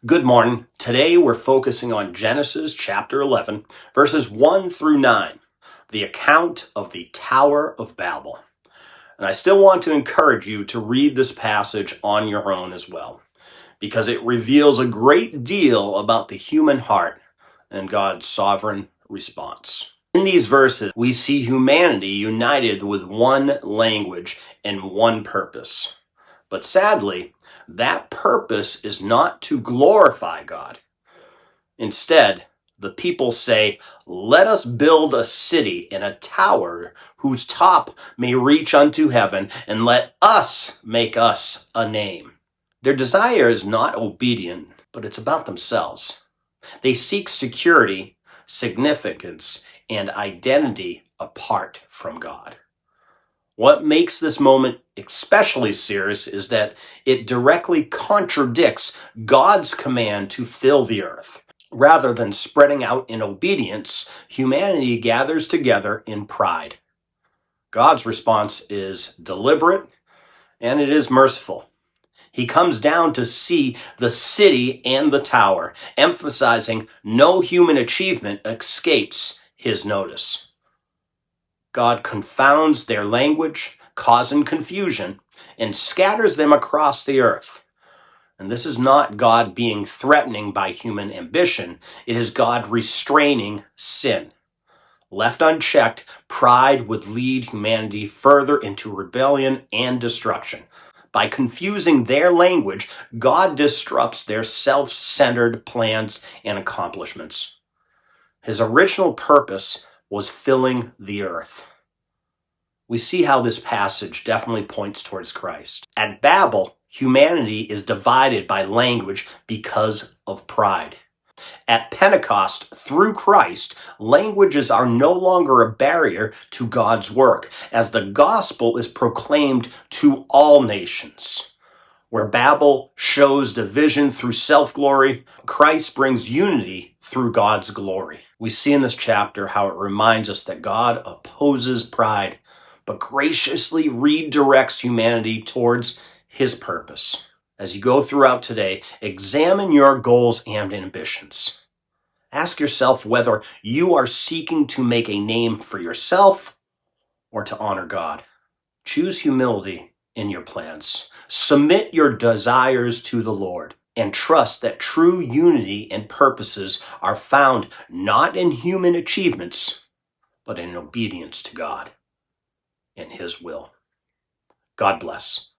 Good morning. Today we're focusing on Genesis chapter 11, verses 1 through 9, the account of the Tower of Babel. And I still want to encourage you to read this passage on your own as well, because it reveals a great deal about the human heart and God's sovereign response. In these verses, we see humanity united with one language and one purpose. But sadly, that purpose is not to glorify God. Instead, the people say, "Let us build a city and a tower whose top may reach unto heaven, and let us make us a name." Their desire is not obedient, but it's about themselves. They seek security, significance, and identity apart from God. What makes this moment especially serious is that it directly contradicts God's command to fill the earth. Rather than spreading out in obedience, humanity gathers together in pride. God's response is deliberate and it is merciful. He comes down to see the city and the tower, emphasizing no human achievement escapes his notice. God confounds their language, causing confusion, and scatters them across the earth. And this is not God being threatening by human ambition. It is God restraining sin. Left unchecked, pride would lead humanity further into rebellion and destruction. By confusing their language, God disrupts their self-centered plans and accomplishments. His original purpose was filling the earth. We see how this passage definitely points towards Christ. At Babel, humanity is divided by language because of pride. At Pentecost, through Christ, languages are no longer a barrier to God's work, as the gospel is proclaimed to all nations. Where Babel shows division through self-glory, Christ brings unity through God's glory. We see in this chapter how it reminds us that God opposes pride, but graciously redirects humanity towards his purpose. As you go throughout today, examine your goals and ambitions. Ask yourself whether you are seeking to make a name for yourself or to honor God. Choose humility in your plans. Submit your desires to the Lord and trust that true unity and purposes are found not in human achievements, but in obedience to God and his will. God bless.